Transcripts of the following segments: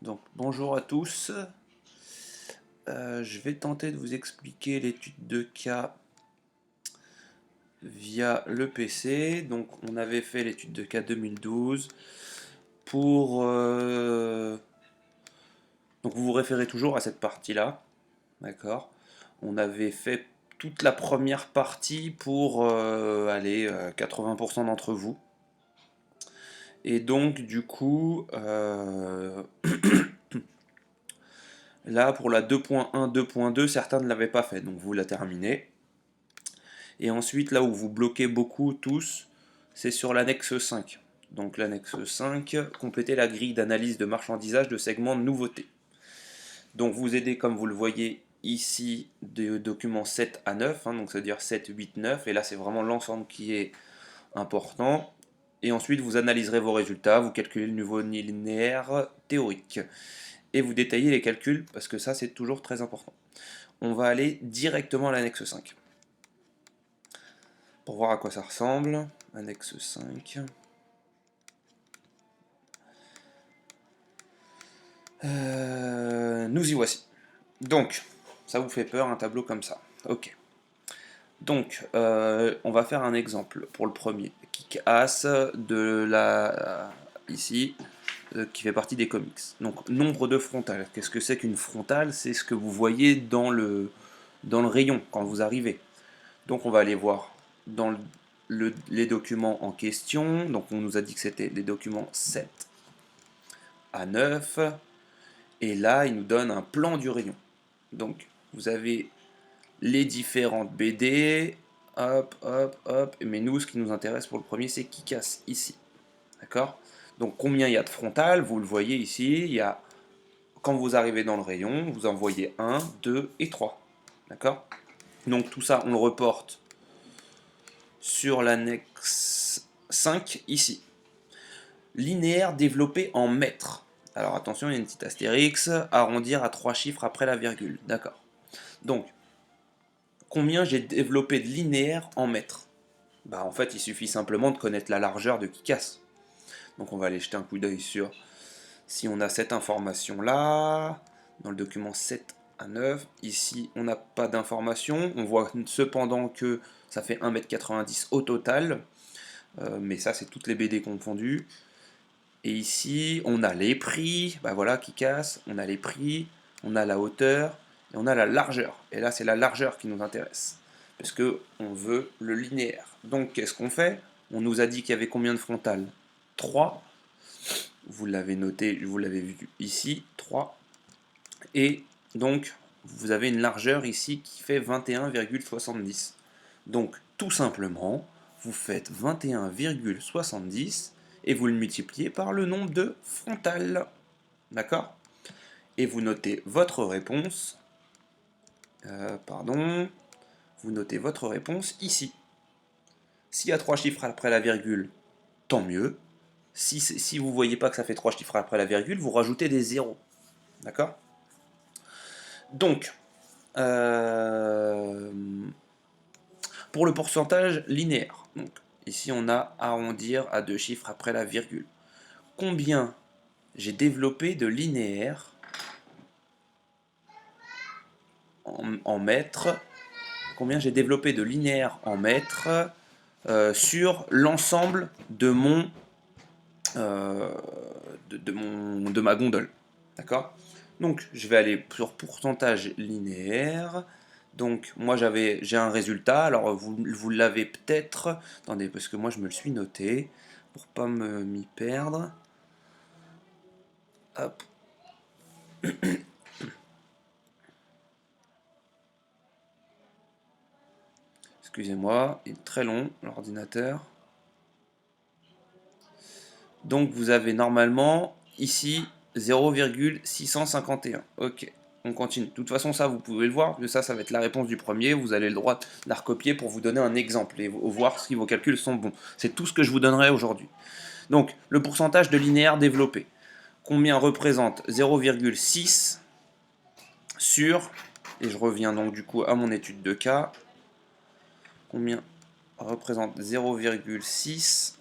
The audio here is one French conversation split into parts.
Donc bonjour à tous. Je vais tenter de vous expliquer l'étude de cas via le PC. Donc on avait fait l'étude de cas 2012 pour... donc vous vous référez toujours à cette partie-là, d'accord? On avait fait toute la première partie pour 80% d'entre vous. Et donc du coup, là pour la 2.1, 2.2, certains ne l'avaient pas fait, donc vous la terminez. Et ensuite, là où vous bloquez beaucoup tous, c'est sur l'annexe 5. Donc l'annexe 5, compléter la grille d'analyse de marchandisage de segments de nouveautés. Donc vous aidez, comme vous le voyez ici, de documents 7 à 9, donc c'est-à-dire 7, 8, 9, et là c'est vraiment l'ensemble qui est important. Et ensuite vous analyserez vos résultats, vous calculez le niveau linéaire théorique. Et vous détaillez les calculs, parce que ça c'est toujours très important. On va aller directement à l'annexe 5. Pour voir à quoi ça ressemble, annexe 5. Nous y voici. Donc, ça vous fait peur un tableau comme ça. Ok. Donc, on va faire un exemple pour le premier. Kick-Ass de la... ici, qui fait partie des comics. Donc, nombre de frontales. Qu'est-ce que c'est qu'une frontale? C'est ce que vous voyez dans le rayon quand vous arrivez. Donc, on va aller voir dans les documents en question. Donc, on nous a dit que c'était des documents 7 à 9. Et là, il nous donne un plan du rayon. Donc, vous avez les différentes BD. Hop, hop, hop. Mais nous, ce qui nous intéresse pour le premier, c'est qui casse ici. D'accord? Donc, combien il y a de frontales? Vous le voyez ici. Il y a, quand vous arrivez dans le rayon, vous en voyez 1, 2 et 3. D'accord? Donc, tout ça, on le reporte sur l'annexe 5 ici. Linéaire développé en mètres. Alors attention, il y a une petite astérix, arrondir à 3 chiffres après la virgule. D'accord. Donc, combien j'ai développé de linéaire en mètres? Bah en fait, il suffit simplement de connaître la largeur de qui casse. Donc on va aller jeter un coup d'œil sur si on a cette information là, dans le document 7 à 9. Ici, on n'a pas d'information. On voit cependant que ça fait 1,90 m au total. Mais ça, c'est toutes les BD confondues. Et ici, on a les prix, bah voilà, qui casse, on a les prix, on a la hauteur, et on a la largeur. Et là, c'est la largeur qui nous intéresse, parce que on veut le linéaire. Donc, qu'est-ce qu'on fait? On nous a dit qu'il y avait combien de frontales? 3. Vous l'avez noté, vous l'avez vu ici, 3. Et donc, vous avez une largeur ici qui fait 21,70. Donc, tout simplement, vous faites 21,70 et vous le multipliez par le nombre de frontales. D'accord? Et vous notez votre réponse. Pardon. Vous notez votre réponse ici. S'il y a 3 chiffres après la virgule, tant mieux. Si vous ne voyez pas que ça fait 3 chiffres après la virgule, vous rajoutez des zéros. D'accord? Donc, euh, pour le pourcentage linéaire, donc, ici on a arrondir à 2 chiffres après la virgule. Combien j'ai développé de linéaire en mètres? Combien j'ai développé de linéaire en mètres sur l'ensemble de mon, de ma gondole. D'accord? Donc je vais aller sur pourcentage linéaire. Donc moi j'ai un résultat. Alors vous l'avez peut-être. Attendez, parce que moi je me le suis noté pour pas m'y perdre. Hop. Excusez-moi, il est très long l'ordinateur. Donc vous avez normalement ici 0,651. Ok, on continue. De toute façon, ça vous pouvez le voir, ça va être la réponse du premier. Vous avez le droit de la recopier pour vous donner un exemple et voir si vos calculs sont bons. C'est tout ce que je vous donnerai aujourd'hui. Donc le pourcentage de linéaire développé. Combien représente 0,6 sur, et je reviens donc du coup à mon étude de cas, combien représente 0,6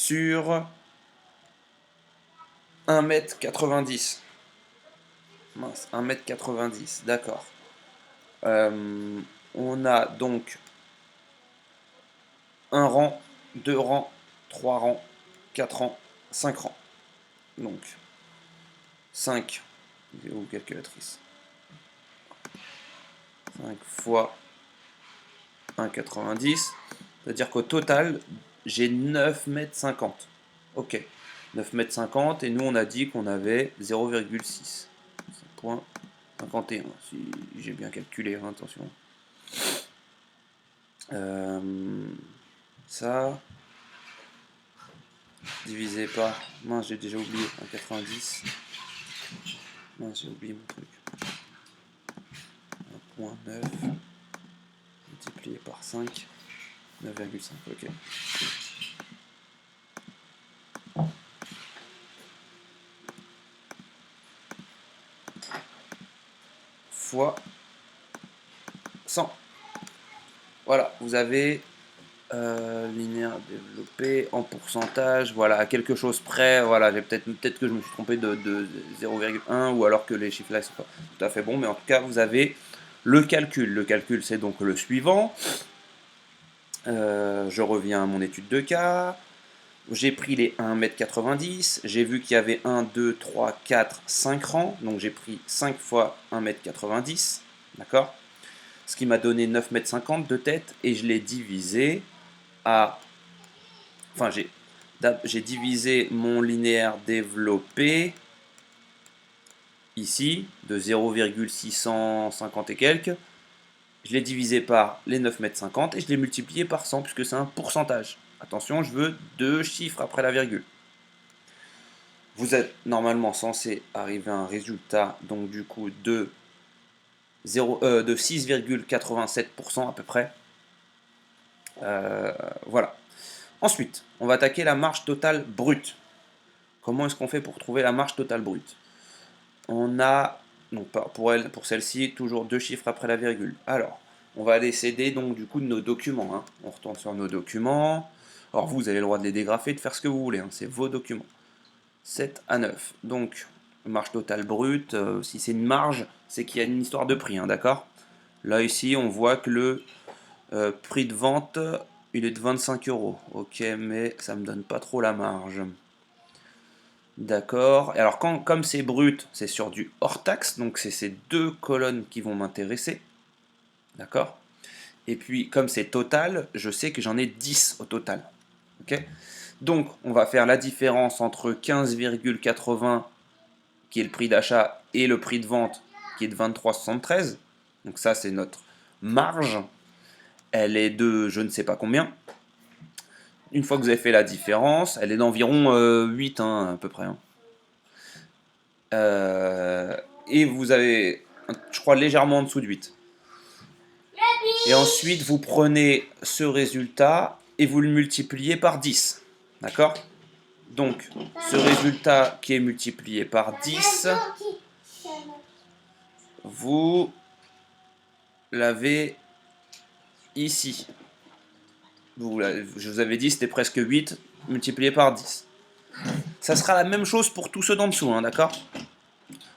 sur 1,90 m. Mince, 1,90 m, d'accord. On a donc un rang, 2 rangs, 3 rangs, 4 rangs, 5 rangs. Donc 5, ou calculatrice, 5 fois 1,90, c'est-à-dire qu'au total, j'ai 9,50 m. Ok, 9,50 m, et nous on a dit qu'on avait 0,6.51, si j'ai bien calculé, hein, attention. Ça, divisé par, mince, j'ai déjà oublié, 1,90. Mince, j'ai oublié mon truc. 1,9 multiplié par 5, 9,5, ok. Fois 100. Voilà, vous avez linéaire développé en pourcentage, voilà, à quelque chose près, voilà, j'ai peut-être que je me suis trompé de 0,1, ou alors que les chiffres là sont pas tout à fait bons, mais en tout cas vous avez le calcul. Le calcul, c'est donc le suivant. Je reviens à mon étude de cas. J'ai pris les 1,90 m, j'ai vu qu'il y avait 1, 2, 3, 4, 5 rangs, donc j'ai pris 5 fois 1,90 m, d'accord? Ce qui m'a donné 9,50 m de tête, et je l'ai divisé à... Enfin, j'ai divisé mon linéaire développé, ici, de 0,650 et quelques, je l'ai divisé par les 9,50 m, et je l'ai multiplié par 100, puisque c'est un pourcentage. Attention, je veux 2 chiffres après la virgule. Vous êtes normalement censé arriver à un résultat, donc du coup, de 6,87% à peu près. Voilà. Ensuite, on va attaquer la marge totale brute. Comment est-ce qu'on fait pour trouver la marge totale brute? On a, donc pour celle-ci, toujours 2 chiffres après la virgule. Alors, on va aller s'aider donc du coup de nos documents, hein. On retourne sur nos documents. Alors vous avez le droit de les dégrafer, de faire ce que vous voulez, hein. C'est vos documents. 7 à 9. Donc, marge totale brute, si c'est une marge, c'est qu'il y a une histoire de prix, hein, d'accord? Là, ici, on voit que le prix de vente, il est de 25 euros. Ok, mais ça me donne pas trop la marge. D'accord. Et alors, comme c'est brut, c'est sur du hors taxe, donc c'est ces deux colonnes qui vont m'intéresser. D'accord. Et puis, comme c'est total, je sais que j'en ai 10 au total. Ok. Donc, on va faire la différence entre 15,80, qui est le prix d'achat, et le prix de vente, qui est de 23,73. Donc ça, c'est notre marge. Elle est de je ne sais pas combien. Une fois que vous avez fait la différence, elle est d'environ 8, hein, à peu près, hein. Et vous avez, je crois, légèrement en dessous de 8. Et ensuite, vous prenez ce résultat et vous le multipliez par 10. D'accord? Donc, ce résultat qui est multiplié par 10, vous l'avez ici. Je vous avais dit, c'était presque 8 multiplié par 10. Ça sera la même chose pour tous ceux d'en dessous, hein, d'accord?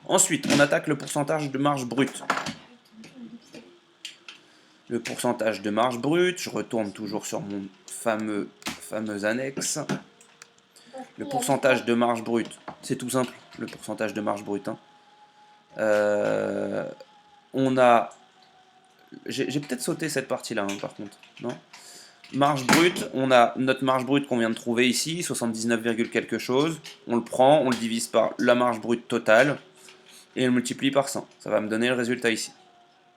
Ensuite, on attaque le pourcentage de marge brute. Le pourcentage de marge brute, je retourne toujours sur mon fameuse annexe. Le pourcentage de marge brute, c'est tout simple, le pourcentage de marge brute, hein. On a... J'ai peut-être sauté cette partie-là, hein, par contre, non? Marge brute, on a notre marge brute qu'on vient de trouver ici, 79, quelque chose. On le prend, on le divise par la marge brute totale, et on le multiplie par 100. Ça va me donner le résultat ici.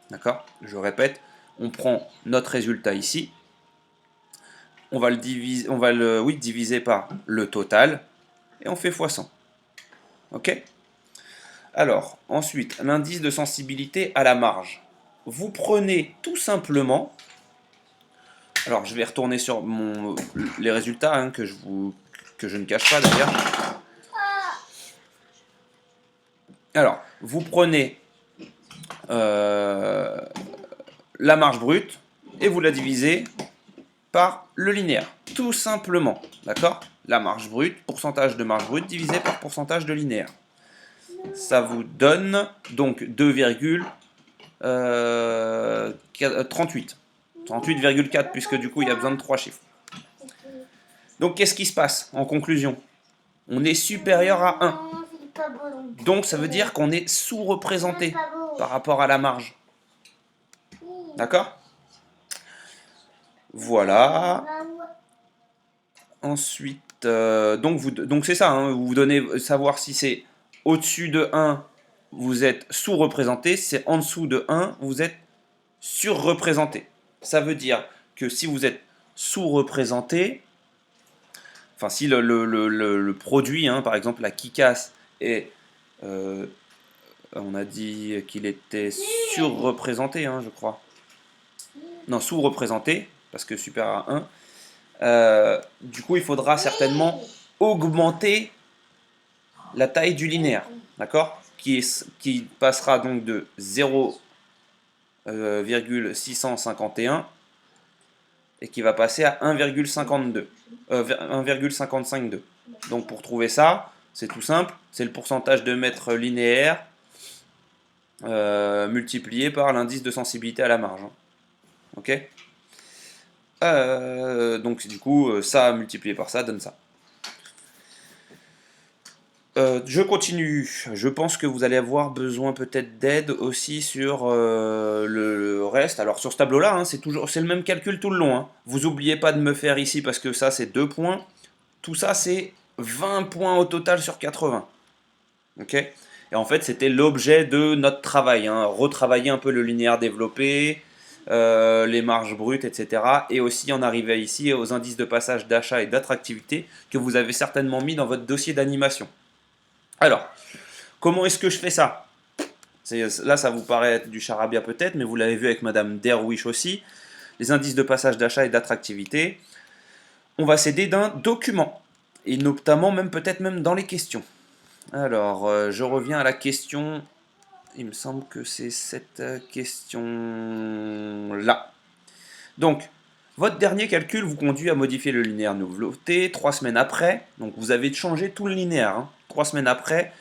D'accord? Je répète, on prend notre résultat ici, on va le diviser par le total, et on fait x 100. Ok? Alors, ensuite, l'indice de sensibilité à la marge. Vous prenez tout simplement... Alors, je vais retourner sur les résultats, hein, que je ne cache pas d'ailleurs. Alors, vous prenez la marge brute et vous la divisez par le linéaire, tout simplement, d'accord? la marge brute, pourcentage de marge brute divisé par pourcentage de linéaire. Ça vous donne donc 2,38. 38,4 puisque du coup il y a besoin de 3 chiffres. Donc qu'est-ce qui se passe en conclusion? On est supérieur à 1. Donc ça veut dire qu'on est sous-représenté par rapport à la marge. D'accord? Voilà. Ensuite, donc c'est ça, hein, vous donnez savoir si c'est au-dessus de 1, vous êtes sous-représenté, si c'est en dessous de 1, vous êtes surreprésenté. Ça veut dire que si vous êtes sous-représenté, enfin si le produit, hein, par exemple la Kikas, est, on a dit qu'il était surreprésenté, hein, je crois. Non, sous-représenté, parce que supérieur à 1. Du coup, il faudra certainement augmenter la taille du linéaire, d'accord, qui passera donc de 0,651 et qui va passer à 1,52. 1,552. Donc pour trouver ça, c'est tout simple, c'est le pourcentage de mètres linéaires multiplié par l'indice de sensibilité à la marge. Ok. Donc du coup, ça multiplié par ça donne ça. Je continue. Je pense que vous allez avoir besoin peut-être d'aide aussi sur le reste. Alors sur ce tableau-là, hein, c'est le même calcul tout le long. Hein. Vous oubliez pas de me faire ici parce que ça c'est 2 points. Tout ça c'est 20 points au total sur 80. Ok. Et en fait c'était l'objet de notre travail. Hein. Retravailler un peu le linéaire développé, les marges brutes, etc. Et aussi en arriver ici aux indices de passage d'achat et d'attractivité que vous avez certainement mis dans votre dossier d'animation. Alors, comment est-ce que je fais ça? Là, ça vous paraît être du charabia peut-être, mais vous l'avez vu avec Madame Derwish aussi. Les indices de passage d'achat et d'attractivité. On va s'aider d'un document, et notamment même peut-être même dans les questions. Alors, je reviens à la question. Il me semble que c'est cette question-là. Donc, votre dernier calcul vous conduit à modifier le linéaire nouveauté 3 semaines après. Donc, vous avez changé tout le linéaire. Hein. 3 semaines après,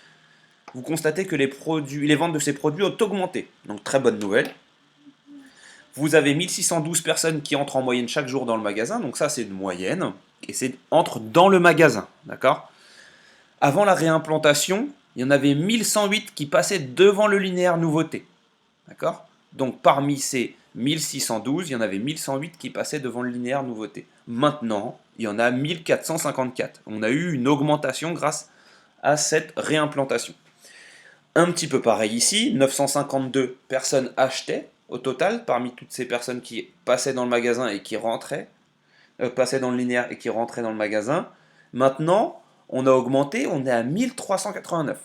vous constatez que les ventes de ces produits ont augmenté. Donc, très bonne nouvelle. Vous avez 1612 personnes qui entrent en moyenne chaque jour dans le magasin. Donc, ça, c'est une moyenne. Et c'est entre dans le magasin. D'accord? Avant la réimplantation, il y en avait 1108 qui passaient devant le linéaire nouveauté. D'accord? Donc, parmi ces 1612, il y en avait 1108 qui passaient devant le linéaire nouveauté. Maintenant, il y en a 1454. On a eu une augmentation grâce à cette réimplantation. Un petit peu pareil ici, 952 personnes achetaient au total, parmi toutes ces personnes qui passaient dans le magasin et qui rentraient, passaient dans le linéaire et qui rentraient dans le magasin. Maintenant, on a augmenté, on est à 1389.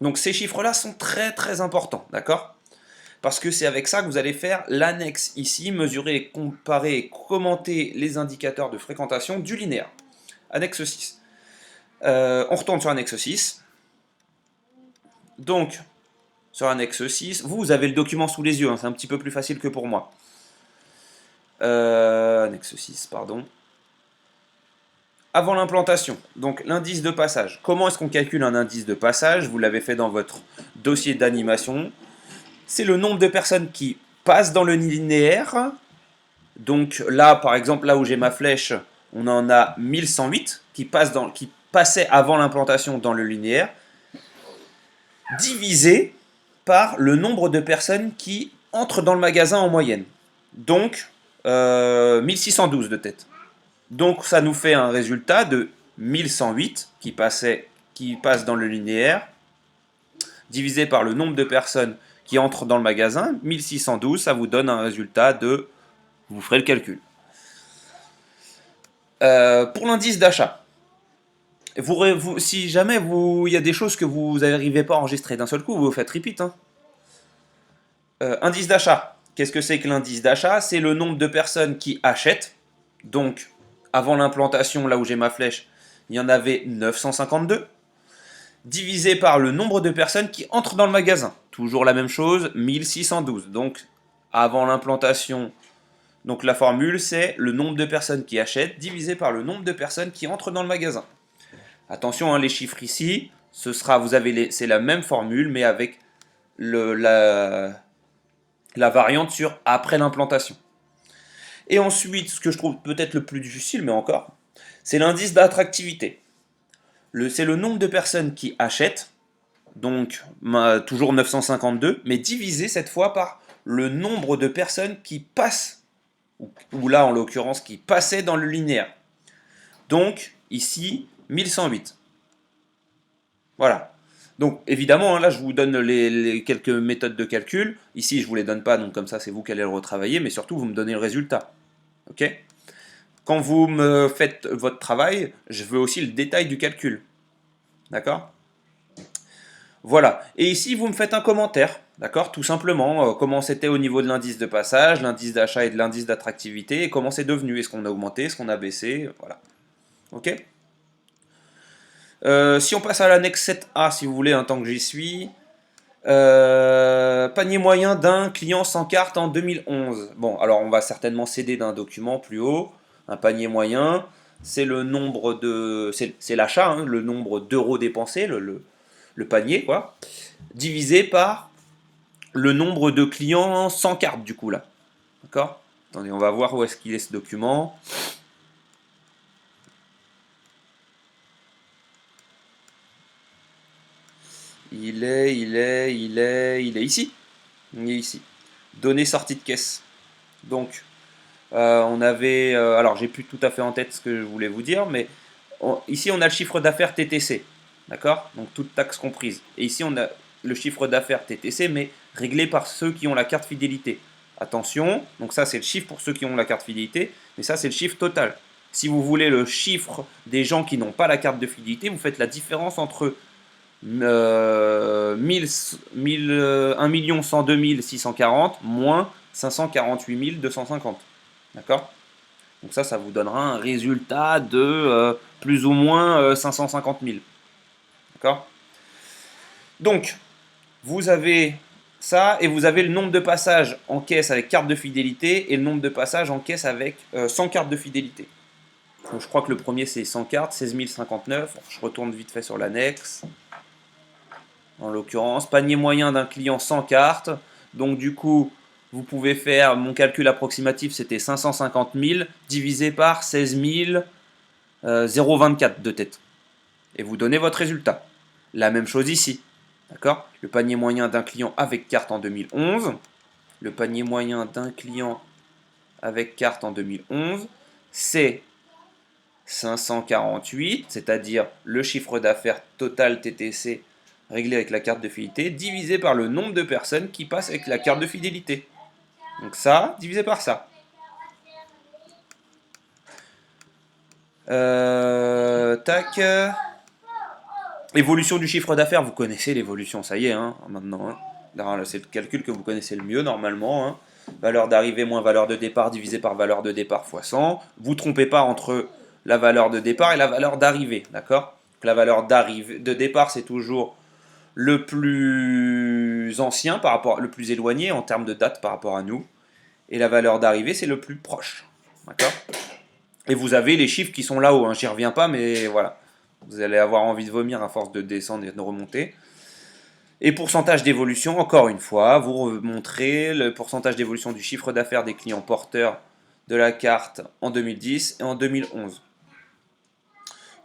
Donc ces chiffres-là sont très très importants, d'accord? Parce que c'est avec ça que vous allez faire l'annexe ici, mesurer, comparer et commenter les indicateurs de fréquentation du linéaire. Annexe 6. On retourne sur annexe 6. Donc, sur annexe 6, vous avez le document sous les yeux, hein, c'est un petit peu plus facile que pour moi. Annexe 6, pardon. Avant l'implantation, donc l'indice de passage. Comment est-ce qu'on calcule un indice de passage? Vous l'avez fait dans votre dossier d'animation. C'est le nombre de personnes qui passent dans le linéaire. Donc là, par exemple, là où j'ai ma flèche, on en a 1108 qui passaient avant l'implantation dans le linéaire, divisé par le nombre de personnes qui entrent dans le magasin en moyenne. Donc, 1612 de tête. Donc ça nous fait un résultat de 1108 qui passent dans le linéaire, divisé par le nombre de personnes qui entrent dans le magasin, 1612, ça vous donne un résultat de... Vous ferez le calcul. Pour l'indice d'achat, si jamais il y a des choses que vous n'arrivez pas à enregistrer d'un seul coup, vous faites repeat. Hein. Indice d'achat. Qu'est-ce que c'est que l'indice d'achat? C'est le nombre de personnes qui achètent. Donc, avant l'implantation, là où j'ai ma flèche, il y en avait 952. Divisé par le nombre de personnes qui entrent dans le magasin. Toujours la même chose, 1612. Donc, avant l'implantation Donc la formule, c'est le nombre de personnes qui achètent divisé par le nombre de personnes qui entrent dans le magasin. Attention, hein, les chiffres ici, c'est la même formule, mais avec la variante sur après l'implantation. Et ensuite, ce que je trouve peut-être le plus difficile, mais encore, c'est l'indice d'attractivité. C'est le nombre de personnes qui achètent, donc toujours 952, mais divisé cette fois par le nombre de personnes qui passent, ou là en l'occurrence qui passaient dans le linéaire. Donc ici, 1108. Voilà. Donc évidemment, hein, là je vous donne les quelques méthodes de calcul. Ici je vous les donne pas, donc comme ça c'est vous qui allez le retravailler, mais surtout vous me donnez le résultat. Ok? Quand vous me faites votre travail, je veux aussi le détail du calcul. D'accord? Voilà. Et ici vous me faites un commentaire. D'accord? Tout simplement, comment c'était au niveau de l'indice de passage, l'indice d'achat et de l'indice d'attractivité, et comment c'est devenu. Est-ce qu'on a augmenté, est-ce qu'on a baissé? Voilà. Ok? Si on passe à l'annexe 7A, si vous voulez, en tant que j'y suis, panier moyen d'un client sans carte en 2011. Bon, alors on va certainement céder d'un document plus haut. Un panier moyen, c'est le nombre de, c'est l'achat, hein, le nombre d'euros dépensés, le panier, quoi, divisé par le nombre de clients sans carte, du coup, là. D'accord? Attendez, on va voir où est-ce qu'il est ce document. Il est ici. Il est ici. Données sorties de caisse. Donc, on avait, alors j'ai plus tout à fait en tête ce que je voulais vous dire, mais ici on a le chiffre d'affaires TTC, d'accord? Donc toute taxe comprise. Et ici on a le chiffre d'affaires TTC, mais réglé par ceux qui ont la carte fidélité. Attention, donc ça c'est le chiffre pour ceux qui ont la carte fidélité, mais ça c'est le chiffre total. Si vous voulez le chiffre des gens qui n'ont pas la carte de fidélité, vous faites la différence entre 1 102 640 moins 548 250. D'accord? Donc ça vous donnera un résultat de plus ou moins 550 000. D'accord? Donc, vous avez ça et vous avez le nombre de passages en caisse avec carte de fidélité et le nombre de passages en caisse avec sans carte de fidélité. Donc, je crois que le premier c'est sans carte, 16 059. Je retourne vite fait sur l'annexe. En l'occurrence, panier moyen d'un client sans carte. Donc du coup, vous pouvez faire, mon calcul approximatif c'était 550 000 divisé par 16 024 de tête. Et vous donnez votre résultat. La même chose ici. D'accord? Le panier moyen d'un client avec carte en 2011. Le panier moyen d'un client avec carte en 2011, c'est 548, c'est-à-dire le chiffre d'affaires total TTC réglé avec la carte de fidélité, divisé par le nombre de personnes qui passent avec la carte de fidélité. Donc ça, divisé par ça. Tac. Évolution du chiffre d'affaires, vous connaissez l'évolution, ça y est, hein, maintenant. Hein. C'est le calcul que vous connaissez le mieux, normalement. Hein. Valeur d'arrivée moins valeur de départ divisé par valeur de départ fois 100. Vous ne trompez pas entre la valeur de départ et la valeur d'arrivée, d'accord? La valeur de départ, c'est toujours le plus ancien par rapport, le plus éloigné en termes de date par rapport à nous. Et la valeur d'arrivée, c'est le plus proche. D'accord? Et vous avez les chiffres qui sont là-haut. Hein. J'y reviens pas, mais voilà. Vous allez avoir envie de vomir à force de descendre et de remonter. Et pourcentage d'évolution, encore une fois, vous montrez le pourcentage d'évolution du chiffre d'affaires des clients porteurs de la carte en 2010 et en 2011.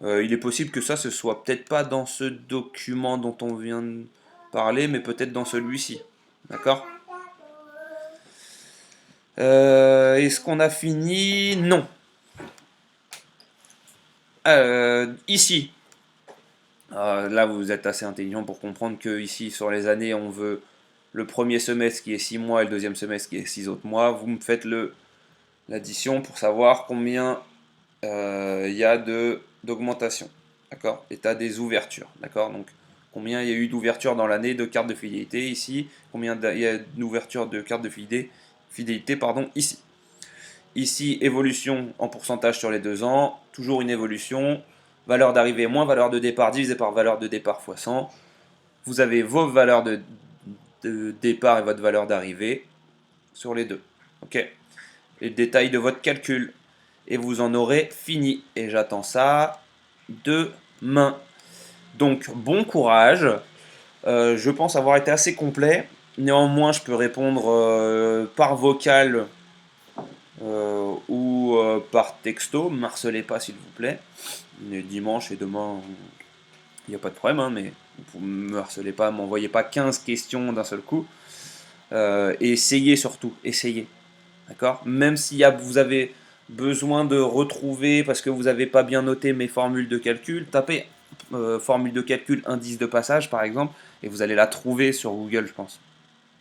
Il est possible que ça, ce soit peut-être pas dans ce document dont on vient de parler, mais peut-être dans celui-ci. D'accord? Est-ce qu'on a fini? Non. Ici. Là, vous êtes assez intelligent pour comprendre que ici, sur les années, on veut le premier semestre qui est 6 mois et le deuxième semestre qui est 6 autres mois. Vous me faites l'addition pour savoir combien il y a d'augmentation. D'accord? État des ouvertures. D'accord? Donc, combien il y a eu d'ouvertures dans l'année de carte de fidélité ici. Combien il y a d'ouvertures de carte de fidélité ici. Ici, évolution en pourcentage sur les 2 ans. Toujours une évolution. Valeur d'arrivée moins valeur de départ divisé par valeur de départ fois 100. Vous avez vos valeurs de départ et votre valeur d'arrivée sur les deux. Ok. les détails de votre calcul. Et vous en aurez fini. Et j'attends ça demain. Donc, bon courage. Je pense avoir été assez complet. Néanmoins, je peux répondre par vocal ou par texto. Ne harcelez pas, s'il vous plaît. Mais dimanche et demain, il n'y a pas de problème, hein, mais vous ne me harcelez pas, m'envoyez pas 15 questions d'un seul coup. Et essayez surtout, essayez. D'accord. Même si vous avez besoin de retrouver, parce que vous n'avez pas bien noté mes formules de calcul, tapez formule de calcul indice de passage par exemple, et vous allez la trouver sur Google, je pense.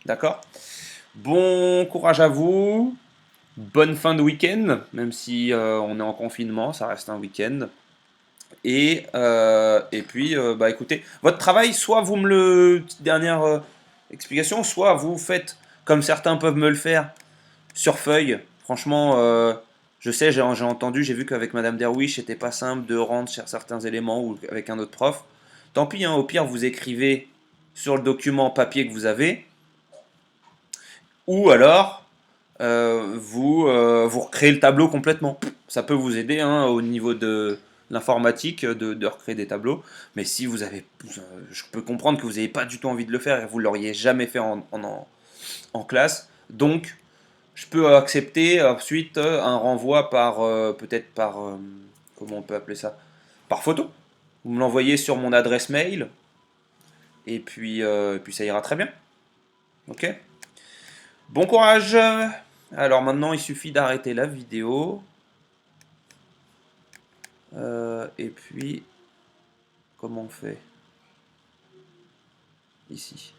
D'accord. Bon courage à vous, bonne fin de week-end, même si on est en confinement, ça reste un week-end. Et puis, bah écoutez, votre travail, soit vous me le... Petite dernière explication, soit vous faites, comme certains peuvent me le faire, sur feuille. Franchement, je sais, j'ai entendu, j'ai vu qu'avec Madame Derwish, c'était pas simple de rendre sur certains éléments ou avec un autre prof. Tant pis, hein, au pire, vous écrivez sur le document papier que vous avez, ou alors vous recréez le tableau complètement. Ça peut vous aider hein, au niveau de l'informatique de recréer des tableaux. Mais si vous avez, je peux comprendre que vous n'avez pas du tout envie de le faire et vous l'auriez jamais fait en classe. Donc, je peux accepter ensuite un renvoi par peut-être par comment on peut appeler ça? Par photo. Vous me l'envoyez sur mon adresse mail et puis ça ira très bien. Ok? Bon courage. Alors maintenant, il suffit d'arrêter la vidéo. Et puis, comment on fait? Ici.